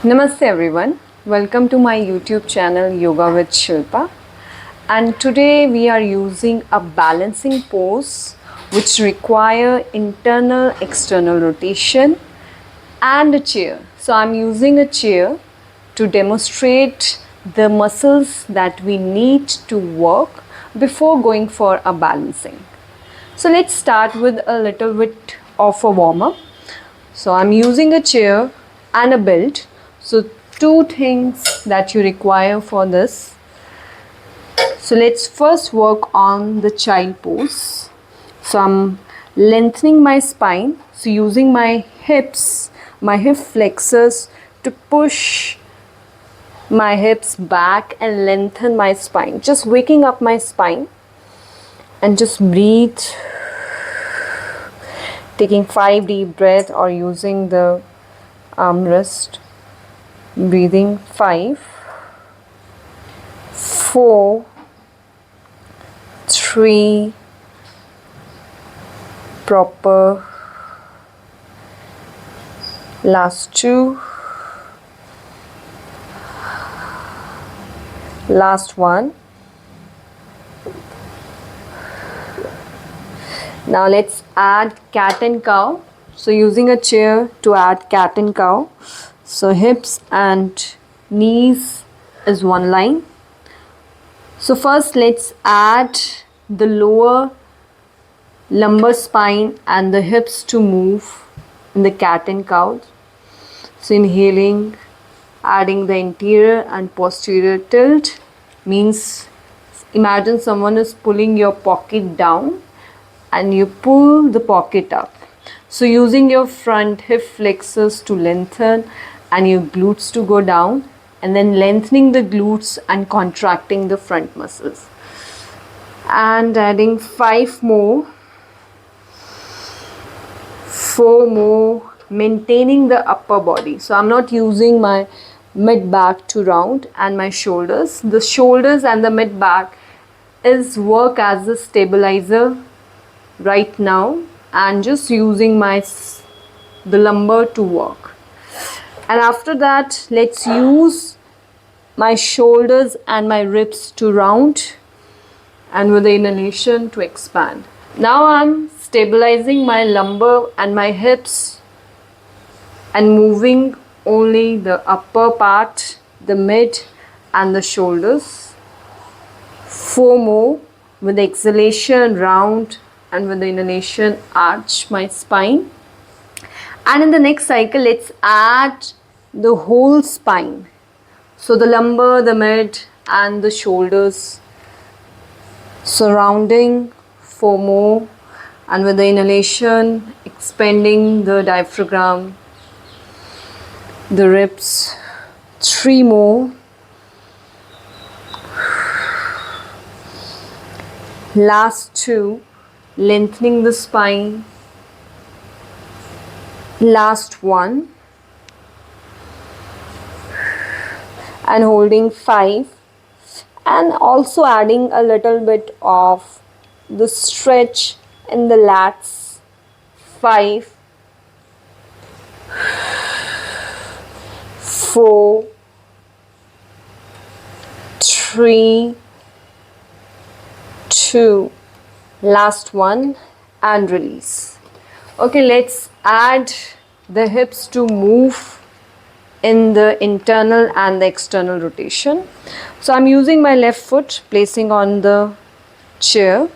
Namaste everyone, welcome to my YouTube channel Yoga with Shilpa, and today we are using a balancing pose which require internal external rotation and a chair. So I'm using a chair to demonstrate the muscles that we need to work before going for a balancing. So let's start with a little bit of a warm-up. So I'm using a chair and a belt. So two things that you require for this. So let's first work on the child pose. So I'm lengthening my spine. So using my hips, my hip flexors to push my hips back and lengthen my spine. Just waking up my spine and just breathe. Taking 5 deep breaths or using the armrest. Breathing 5, 4, 3, proper, last 2, last 1. Now let's add cat and cow. So using a chair to add cat and cow. So hips and knees is one line. So first let's add the lower lumbar spine and the hips to move in the cat and cow. So inhaling, adding the anterior and posterior tilt means imagine someone is pulling your pocket down and you pull the pocket up. So using your front hip flexors to lengthen and your glutes to go down, and then lengthening the glutes and contracting the front muscles. And adding 5 more, 4 more, maintaining the upper body. So I'm not using my mid back to round and my shoulders. The shoulders and the mid back is work as a stabilizer right now, and just using the lumbar to work. And after that, let's use my shoulders and my ribs to round and with the inhalation to expand. Now I'm stabilizing my lumbar and my hips and moving only the upper part, the mid and the shoulders. 4 more with the exhalation round and with the inhalation arch my spine. And in the next cycle, let's add the whole spine. So the lumbar, the mid and the shoulders. Surrounding 4 more, and with the inhalation, expanding the diaphragm, the ribs. 3 more. Last 2, lengthening the spine. Last 1 and holding 5, and also adding a little bit of the stretch in the lats. 5, 4, 3, 2, last 1 and release. Okay, let's add the hips to move in the internal and the external rotation. So I'm using my left foot, placing on the chair.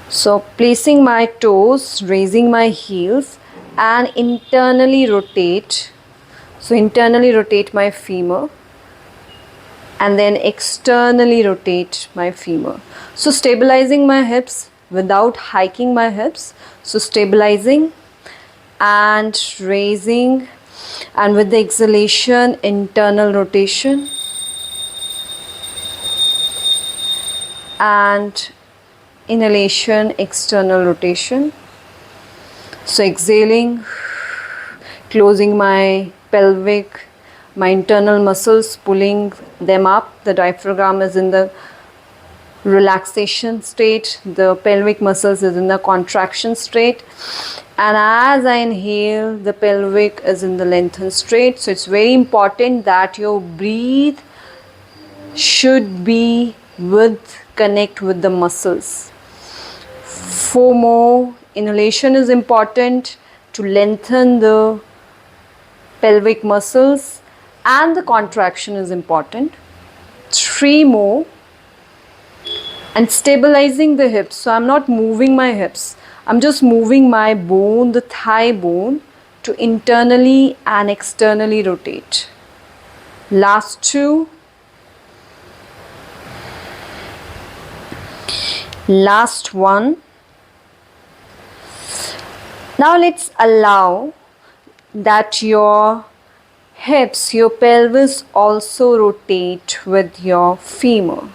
So placing my toes, raising my heels and internally rotate. So internally rotate my femur and then externally rotate my femur. So stabilizing my hips without hiking my hips. So stabilizing and raising, and with the exhalation, internal rotation and inhalation, external rotation. So exhaling, closing my pelvic, my internal muscles, pulling them up. The diaphragm is in the relaxation state, the pelvic muscles is in the contraction state, and as I inhale, the pelvic is in the lengthened state. So it's very important that your breathe should be connect with the muscles. 4 more. Inhalation is important to lengthen the pelvic muscles, and the contraction is important. 3 more. And stabilizing the hips. So I'm not moving my hips. I'm just moving my bone, the thigh bone, to internally and externally rotate. Last 2. Last 1. Now let's allow that your hips, your pelvis also rotate with your femur.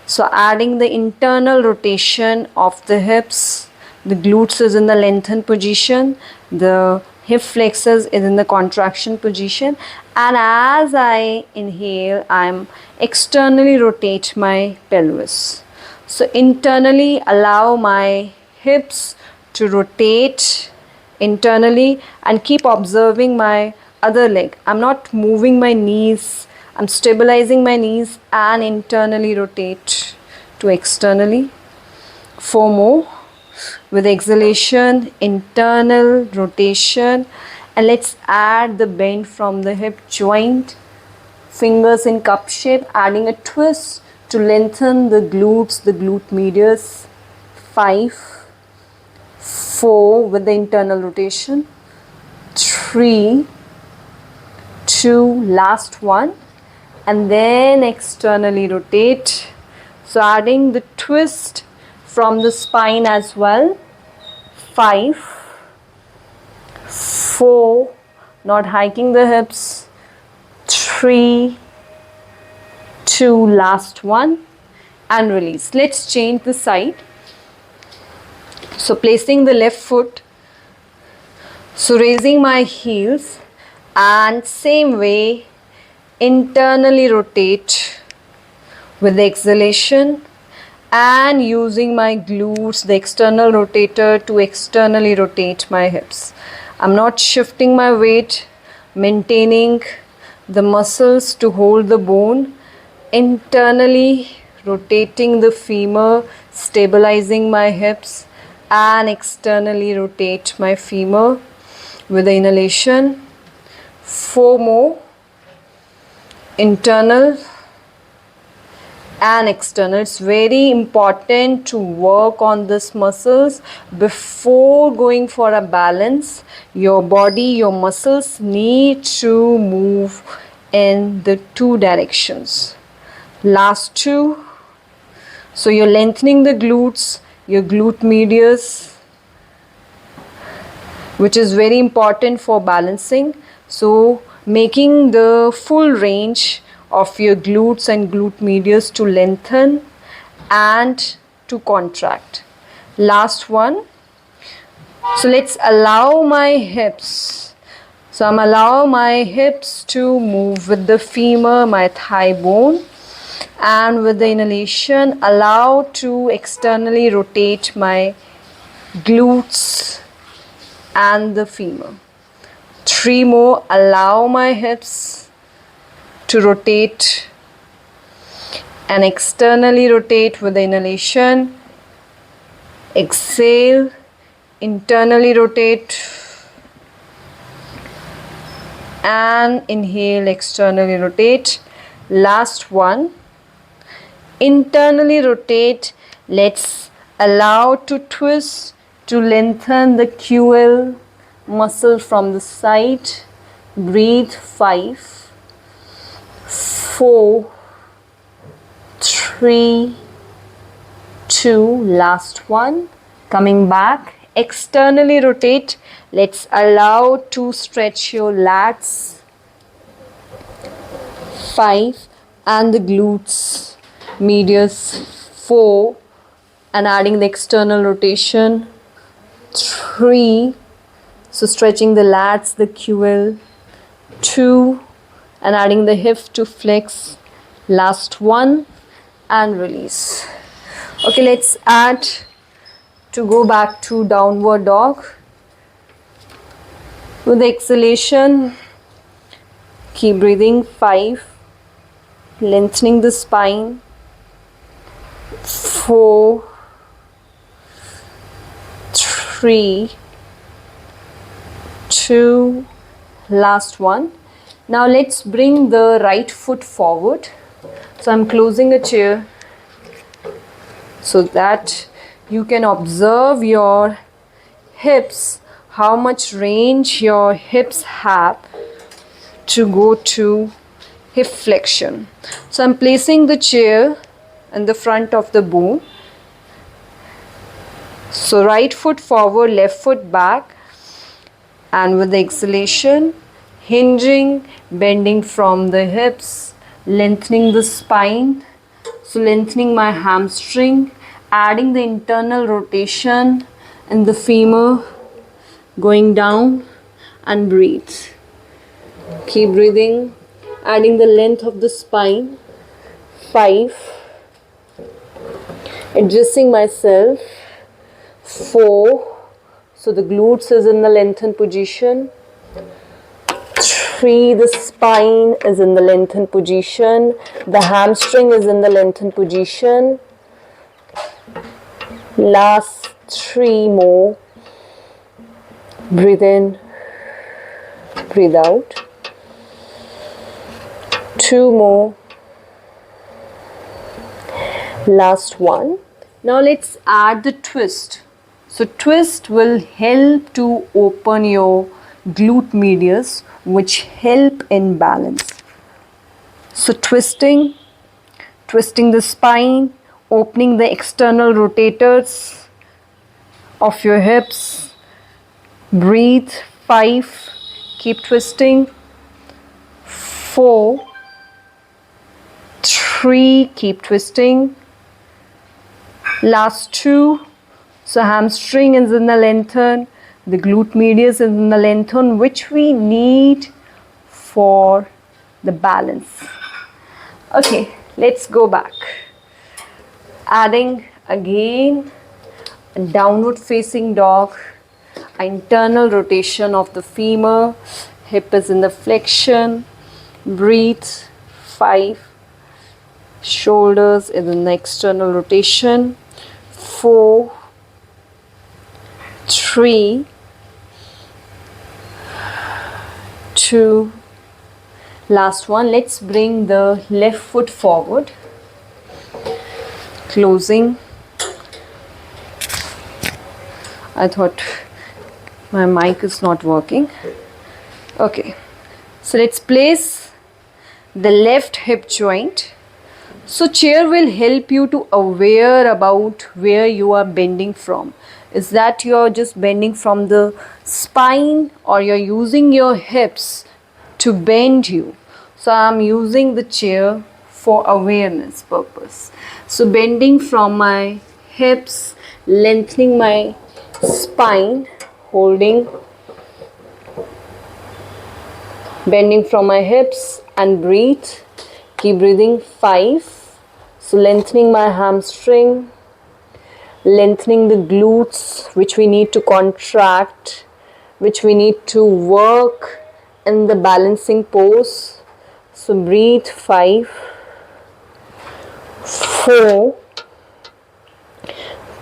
So adding the internal rotation of the hips, the glutes is in the lengthened position, the hip flexors is in the contraction position, and as I inhale, I'm externally rotate my pelvis. So internally allow my hips to rotate internally and keep observing my other leg. I'm not moving my knees. I'm stabilizing my knees and internally rotate to externally. 4 more. With exhalation, internal rotation, and let's add the bend from the hip joint. Fingers in cup shape, adding a twist to lengthen the glutes, the glute medius. 5, 4 with the internal rotation. 3, 2, last 1. And then externally rotate. So adding the twist from the spine as well. 5, 4, not hiking the hips. 3, 2, last 1, and release. Let's change the side. So placing the left foot, so raising my heels, and same way internally rotate with the exhalation and using my glutes, the external rotator, to externally rotate my hips. I'm not shifting my weight, maintaining the muscles to hold the bone, internally rotating the femur, stabilizing my hips, and externally rotate my femur with the inhalation. 4 more. Internal and external. It's very important to work on these muscles before going for a balance. Your body, your muscles need to move in the 2 directions. Last 2. So you're lengthening the glutes, your glute medius, which is very important for balancing. So making the full range of your glutes and glute medius to lengthen and to contract. Last 1. So let's allow my hips. So I'm allowing my hips to move with the femur, my thigh bone, and with the inhalation allow to externally rotate my glutes and the femur. 3 more. Allow my hips to rotate and externally rotate with the inhalation. Exhale, internally rotate, and inhale, externally rotate. Last 1. Internally rotate. Let's allow to twist to lengthen the QL muscle from the side. Breathe. 5, 4, 3, 2, last 1. Coming back, externally rotate. Let's allow to stretch your lats. 5, and the glutes medius. 4, and adding the external rotation. 3, so stretching the lats, the QL. 2, and adding the hip to flex. Last 1, and release. Okay, let's add to go back to downward dog. With the exhalation, keep breathing. 5, lengthening the spine. 4, 3, 2, last one. Now let's bring the right foot forward. So I'm closing a chair so that you can observe your hips, how much range your hips have to go to hip flexion. So I'm placing the chair in the front of the boom. So right foot forward, left foot back, and with the exhalation, hinging, bending from the hips, lengthening the spine. So lengthening my hamstring, adding the internal rotation in the femur, going down and breathe. Keep breathing, adding the length of the spine. 5, adjusting myself. 4, so the glutes is in the lengthened position. 3, the spine is in the lengthened position. The hamstring is in the lengthened position. Last 3 more. Breathe in, breathe out. 2 more. Last one. Now let's add the twist. So twist will help to open your glute medius, which help in balance. So twisting the spine, opening the external rotators of your hips. Breathe. 5, keep twisting. 4, 3, keep twisting. Last 2. So hamstring is in the lengthen, the glute medius is in the lengthen, which we need for the balance. Okay, let's go back. Adding again a downward facing dog, internal rotation of the femur, hip is in the flexion. Breathe. 5, shoulders is in the external rotation. 4, 3, 2, last one. Let's bring the left foot forward, closing. I thought my mic is not working. Okay, so let's place the left hip joint. So chair will help you to aware about where you are bending from. Is that you're just bending from the spine, or you're using your hips to bend you? So I'm using the chair for awareness purpose. So bending from my hips, lengthening my spine, holding, bending from my hips and breathe. Keep breathing. 5, so lengthening my hamstring, lengthening the glutes, which we need to contract, which we need to work in the balancing pose. So breathe. 5, 4,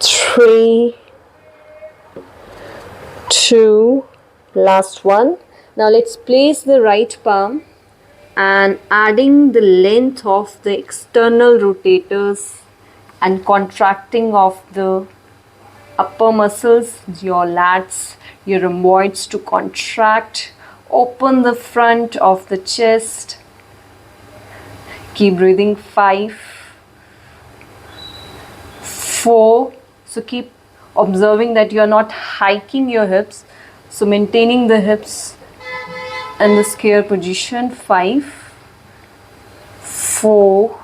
3, 2, last one. Now let's place the right palm and adding the length of the external rotators and contracting of the upper muscles, your lats, your rhomboids to contract. Open the front of the chest. Keep breathing. 5, 4. So keep observing that you are not hiking your hips. So maintaining the hips in the square position. 5, 4,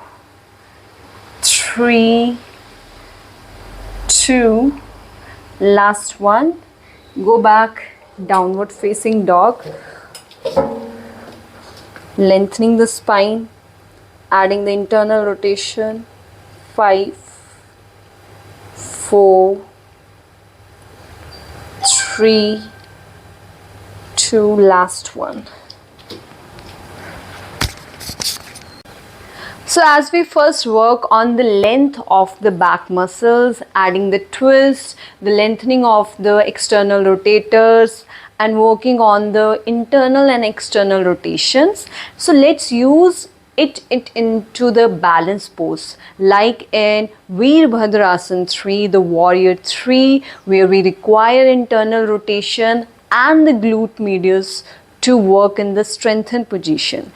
3, 2, last one. Go back, downward facing dog, lengthening the spine, adding the internal rotation. 5, 4, 3, 2, last one. So as we first work on the length of the back muscles, adding the twist, the lengthening of the external rotators, and working on the internal and external rotations. So let's use it into the balance pose, like in Veerbhadrasana 3, the warrior 3, where we require internal rotation and the glute medius to work in the strengthened position,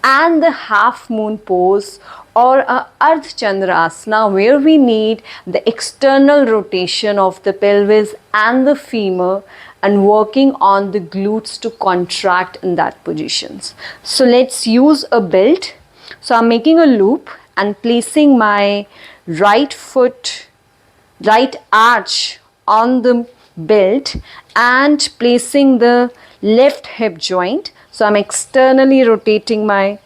and the half moon pose or a Ardha Chandrasana, where we need the external rotation of the pelvis and the femur and working on the glutes to contract in that positions. So let's use a belt. So I'm making a loop and placing my right foot, right arch on the belt and placing the left hip joint. So I'm externally rotating my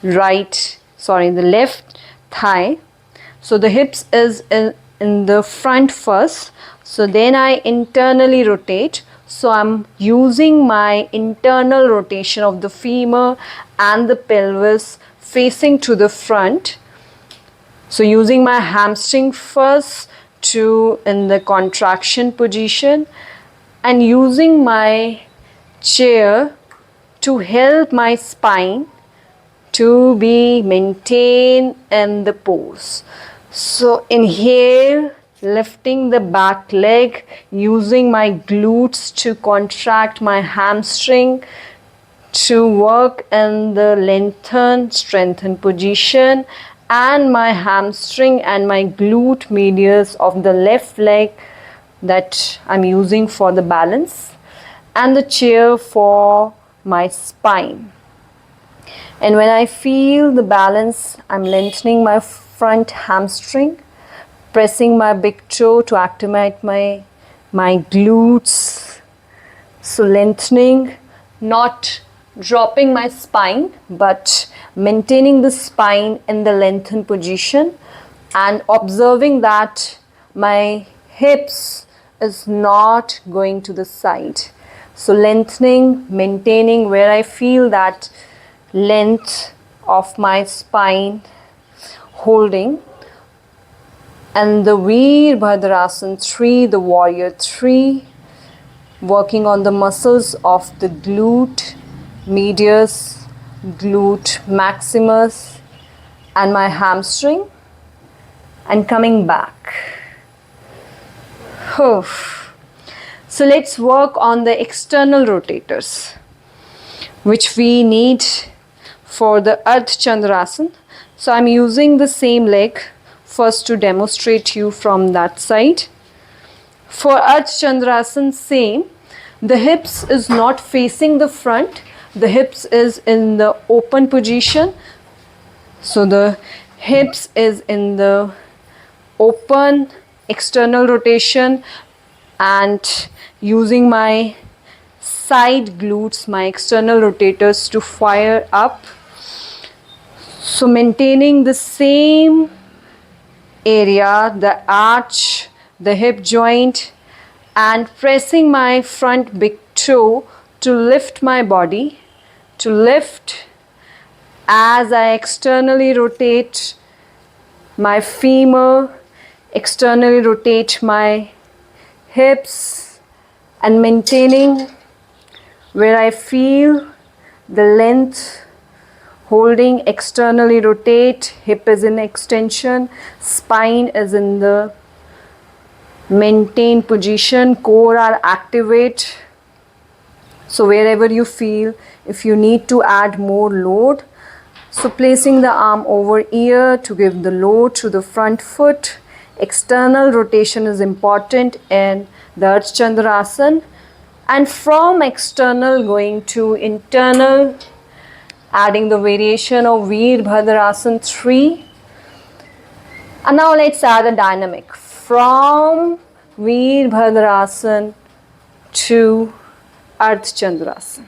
the left thigh. So the hips is in the front first. So then I internally rotate. So I'm using my internal rotation of the femur and the pelvis facing to the front. So using my hamstring first to in the contraction position and using my chair to help my spine to be maintained in the pose. So inhale, lifting the back leg, using my glutes to contract my hamstring to work in the lengthened, strengthened position, and my hamstring and my glute medius of the left leg that I'm using for the balance, and the chair for my spine. And when I feel the balance, I'm lengthening my front hamstring, pressing my big toe to activate my glutes. So lengthening, not dropping my spine, but maintaining the spine in the lengthened position and observing that my hips is not going to the side. So lengthening, maintaining where I feel that length of my spine, holding. And the Veerbhadrasana 3, the warrior 3, working on the muscles of the glute medius, glute maximus, and my hamstring, and coming back. So let's work on the external rotators, which we need for the Ardha Chandrasana. So I'm using the same leg first to demonstrate you from that side. For Ardha Chandrasana, same. The hips is not facing the front. The hips is in the open position. So the hips is in the open external rotation and using my side glutes, my external rotators to fire up. So maintaining the same area, the arch, the hip joint, and pressing my front big toe to lift my body, to lift as I externally rotate my femur, externally rotate my hips, and maintaining where I feel the length, holding, externally rotate, hip is in extension, spine is in the maintained position, core are activate. So wherever you feel, if you need to add more load, so placing the arm over ear to give the load to the front foot. External rotation is important in the Ardha Chandrasana, and from external going to internal, adding the variation of Veerbhadrasana 3. And now let's add a dynamic from Veerbhadrasana to Ardha Chandrasana.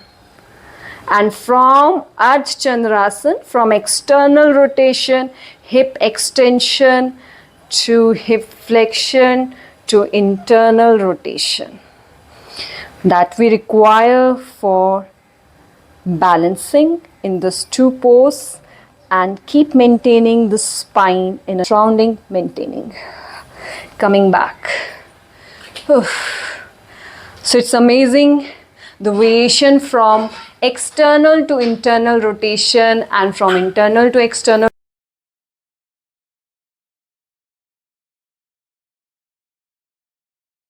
And from Ardha Chandrasana, from external rotation, hip extension to hip flexion to internal rotation that we require for balancing in this two pose and keep maintaining the spine in a surrounding maintaining. Coming back. So it's amazing the variation from external to internal rotation and from internal to external